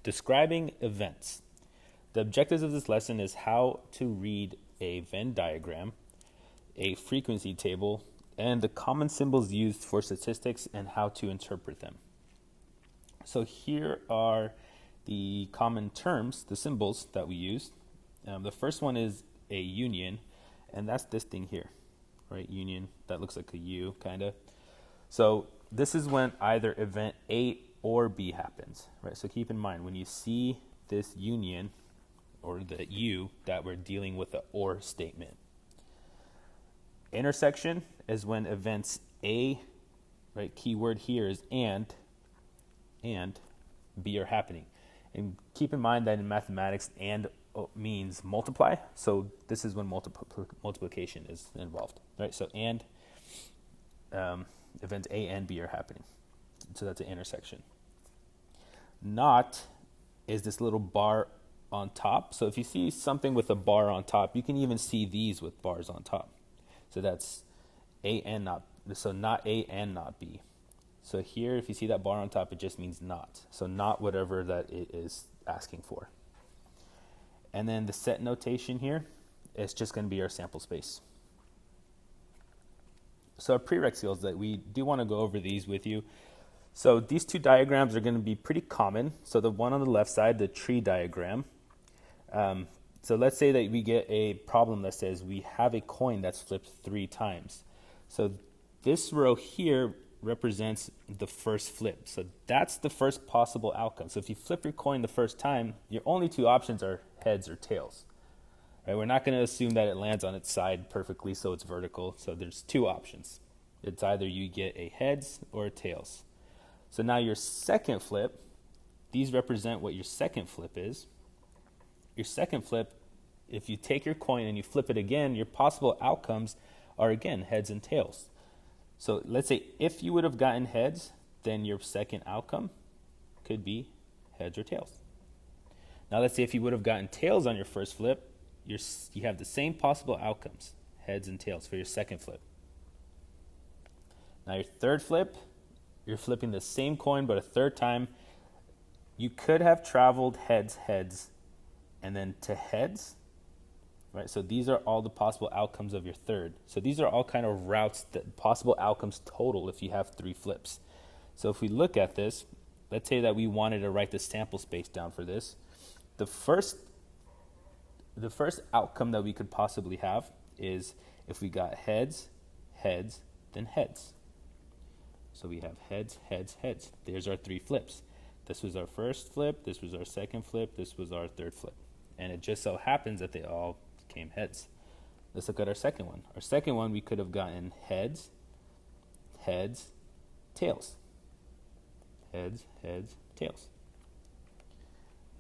Describing events. The objectives of this lesson is how to read a Venn diagram, a frequency table, and the common symbols used for statistics and how to interpret them. So here are the common terms, the symbols that we use. The first one is a union, and that's this thing here, right? Union, that looks like a U, kind of. So this is when either event A or B happens, right? So keep in mind, when you see this union, or the U, that we're dealing with the or statement. Intersection is when events A, right, key word here is and B are happening. And keep in mind that in mathematics, and means multiply, so this is when multiplication is involved, right? So and events A and B are happening. So that's an intersection. Not is this little bar on top. So if you see something with a bar on top, you can even see these with bars on top. So that's A and not, so not A and not B. So here, if you see that bar on top, it just means not. So not whatever that it is asking for. And then the set notation here is just going to be our sample space. So our prereq skills, that we do want to go over these with you. So these two diagrams are going to be pretty common. So the one on the left side, the tree diagram. So let's say that we get a problem that says we have a coin that's flipped 3 times. So this row here represents the first flip. So that's the first possible outcome. So if you flip your coin the first time, your only 2 options are heads or tails. Right? We're not going to assume that it lands on its side perfectly so it's vertical. So there's 2 options. It's either you get a heads or a tails. So now your second flip, these represent what your second flip is. Your second flip, if you take your coin and you flip it again, your possible outcomes are again heads and tails. So let's say if you would have gotten heads, then your second outcome could be heads or tails. Now let's say if you would have gotten tails on your first flip, you have the same possible outcomes, heads and tails, for your second flip. Now your third flip, you're flipping the same coin but a third time. You could have traveled heads, and then to heads, right? So these are all the possible outcomes of your third. So these are all kind of routes, that possible outcomes total if you have 3 flips. So if we look at this, let's say that we wanted to write the sample space down for this. The first outcome that we could possibly have is if we got heads, then heads. So we have heads. There's our 3 flips. This was our first flip, this was our second flip, this was our third flip. And it just so happens that they all came heads. Let's look at our second one. Our second one, we could have gotten heads, tails. Heads, tails.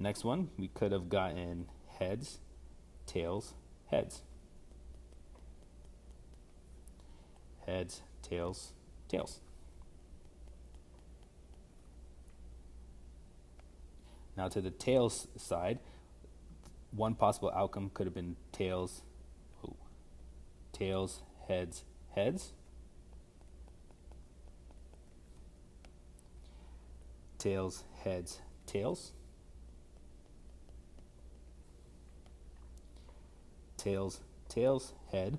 Next one, we could have gotten heads, tails, heads. Heads, tails, tails. Now to the tails side, one possible outcome could have been tails, heads. Tails, heads, tails. Tails, head.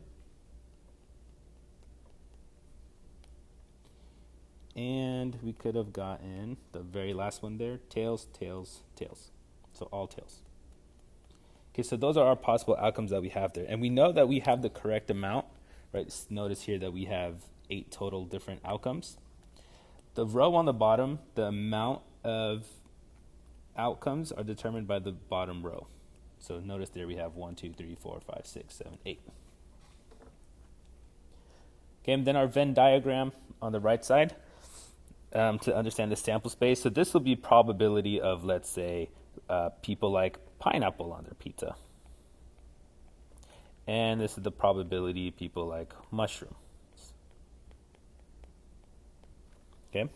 And we could have gotten the very last one there, tails. So all tails. Okay, so those are our possible outcomes that we have there. And we know that we have the correct amount, right? Notice here that we have 8 total different outcomes. The row on the bottom, the amount of outcomes are determined by the bottom row. So notice there we have 1, 2, 3, 4, 5, 6, 7, 8. Okay, and then our Venn diagram on the right side to understand the sample space. So this will be probability of, let's say, people like pineapple on their pizza. And this is the probability people like mushrooms. Okay,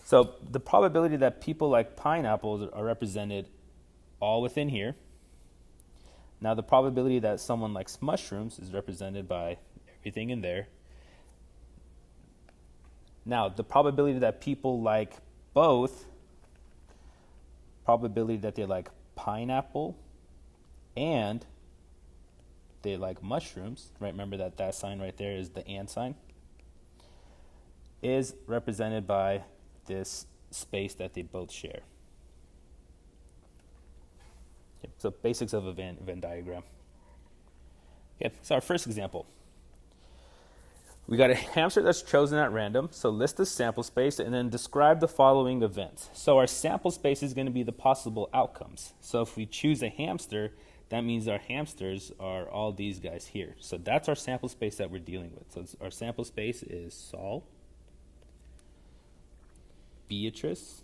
so the probability that people like pineapples are represented all within here. Now the probability that someone likes mushrooms is represented by everything in there. Now the probability that people like both probability that they like pineapple and they like mushrooms, right? Remember that sign right there is the and sign, is represented by this space that they both share. Okay, so basics of a Venn diagram. Okay, so our first example. We got a hamster that's chosen at random, so list the sample space and then describe the following events. So our sample space is going to be the possible outcomes. So if we choose a hamster, that means our hamsters are all these guys here. So that's our sample space that we're dealing with. So our sample space is Saul, Beatrice,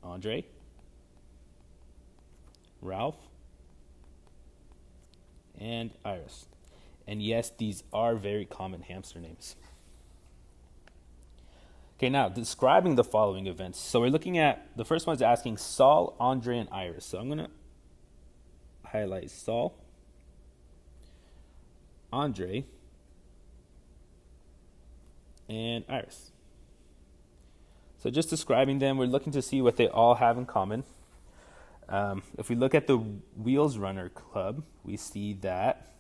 Andre, Ralph, and Iris. And yes, these are very common hamster names. Okay, now describing the following events. So we're looking at, the first one's asking Saul, Andre, and Iris. So I'm going to highlight Saul, Andre, and Iris. So just describing them, we're looking to see what they all have in common. If we look at the Wheels Runner Club, we see that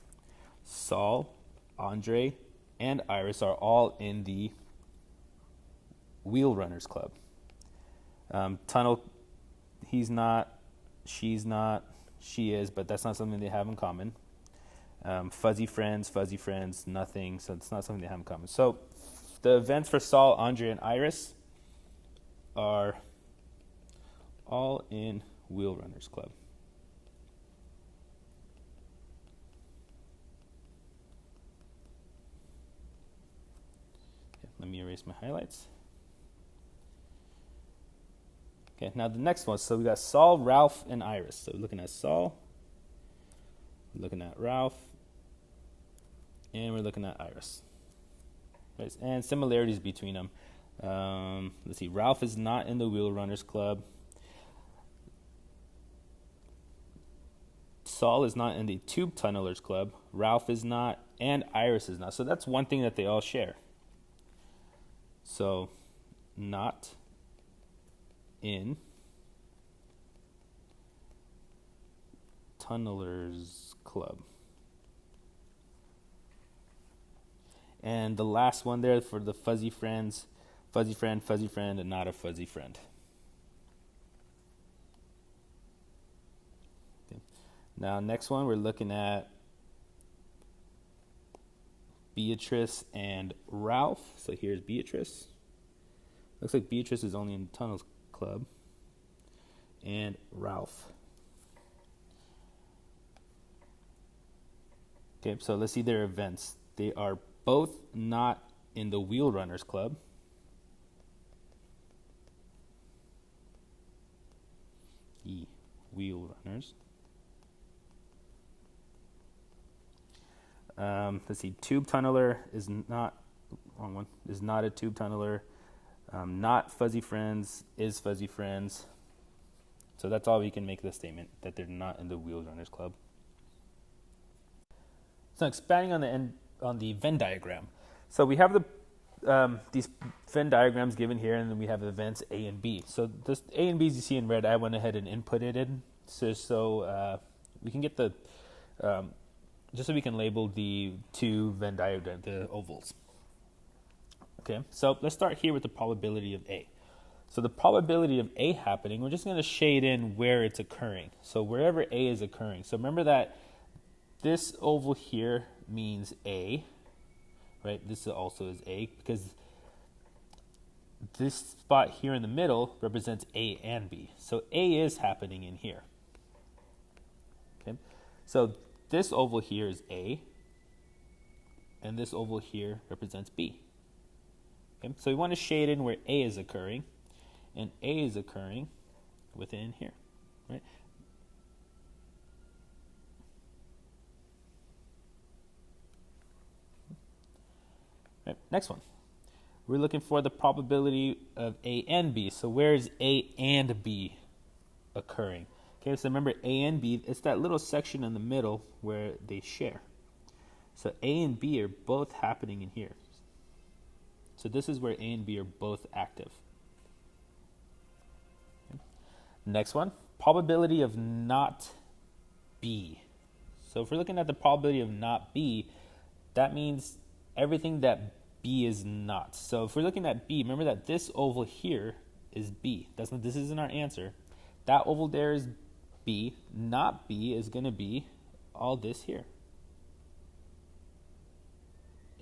Saul, Andre, and Iris are all in the Wheel Runners Club. Tunnel, he's not, she's not, she is, but that's not something they have in common. Fuzzy friends, nothing, so it's not something they have in common. So the events for Saul, Andre, and Iris are all in Wheel Runners Club. Okay, let me erase my highlights. Okay, now the next one. So we got Saul, Ralph, and Iris. So we're looking at Saul, we're looking at Ralph, and we're looking at Iris. Right, and similarities between them. Let's see, Ralph is not in the Wheel Runners Club. Saul is not in the Tube Tunnelers Club. Ralph is not, and Iris is not. So that's one thing that they all share. So, not in Tunnelers Club. And the last one there for the fuzzy friends, fuzzy friend, and not a fuzzy friend. Okay. Now, next one, we're looking at Beatrice and Ralph. So here's Beatrice. Looks like Beatrice is only in Tunnels Club. And Ralph. Okay, so let's see their events. They are both not in the Wheel Runners Club. The Wheel Runners. Let's see, Tube Tunneler is not, wrong one, is not a Tube Tunneler. Not Fuzzy Friends is Fuzzy Friends. So that's all we can make the statement, that they're not in the Wheel Runners Club. So expanding on the Venn diagram. So we have these Venn diagrams given here, and then we have events A and B. So this A and B's you see in red, I went ahead and inputted it in, so we can get the just so we can label the two Venn diagram, the ovals. Okay, so let's start here with the probability of A. So the probability of A happening, we're just going to shade in where it's occurring. So wherever A is occurring. So remember that this oval here means A, right? This also is A because this spot here in the middle represents A and B. So A is happening in here. Okay, so this oval here is A, and this oval here represents B. Okay, so we want to shade in where A is occurring, and A is occurring within here, right? Right, next one. We're looking for the probability of A and B. So where is A and B occurring? Okay, so remember A and B, it's that little section in the middle where they share. So A and B are both happening in here. So this is where A and B are both active. Next one, probability of not B. So if we're looking at the probability of not B, that means everything that B is not. So if we're looking at B, remember that this oval here is B. This isn't our answer. That oval there is B. Not B is going to be all this here.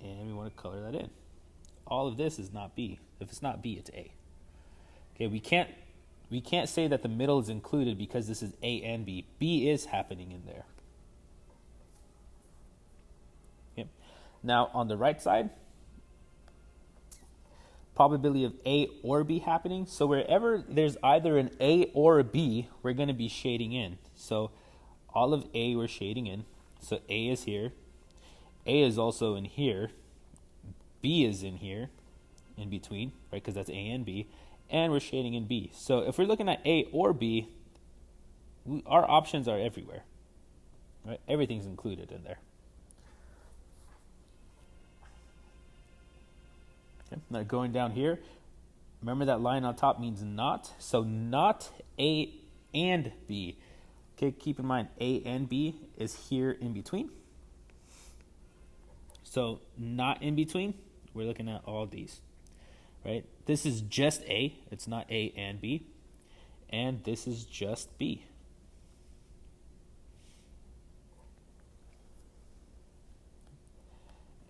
And we want to color that in. All of this is not B. If it's not B, it's A. Okay, we can't say that the middle is included because this is A and B. B is happening in there. Okay. Now on the right side, probability of A or B happening. So wherever there's either an A or a B, we're going to be shading in. So all of A we're shading in. So A is here. A is also in here. B is in here, in between, right? Because that's A and B. And we're shading in B. So if we're looking at A or B, our options are everywhere, right? Everything's included in there. Okay. Now going down here, remember that line on top means not. So not A and B. Okay, keep in mind A and B is here in between. So not in between, we're looking at all these, right? This is just A, it's not A and B. And this is just B.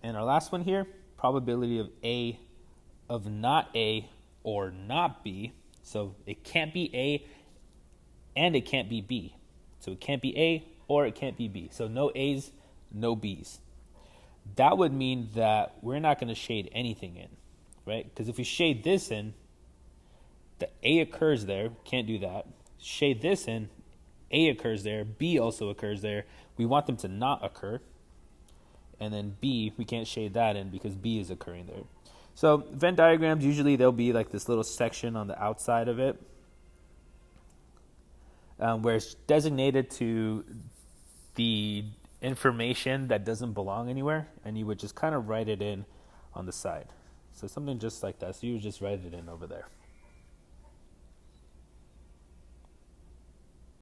And our last one here, probability of not A or not B. So it can't be A and it can't be B. So it can't be A or it can't be B. So no A's, no B's. That would mean that we're not going to shade anything in, right? Because if we shade this in, the A occurs there, can't do that. Shade this in, A occurs there, B also occurs there. We want them to not occur. And then B, we can't shade that in because B is occurring there. So Venn diagrams, usually there'll be like this little section on the outside of it where it's designated to the information that doesn't belong anywhere, and you would just kind of write it in on the side. So something just like that. So you would just write it in over there.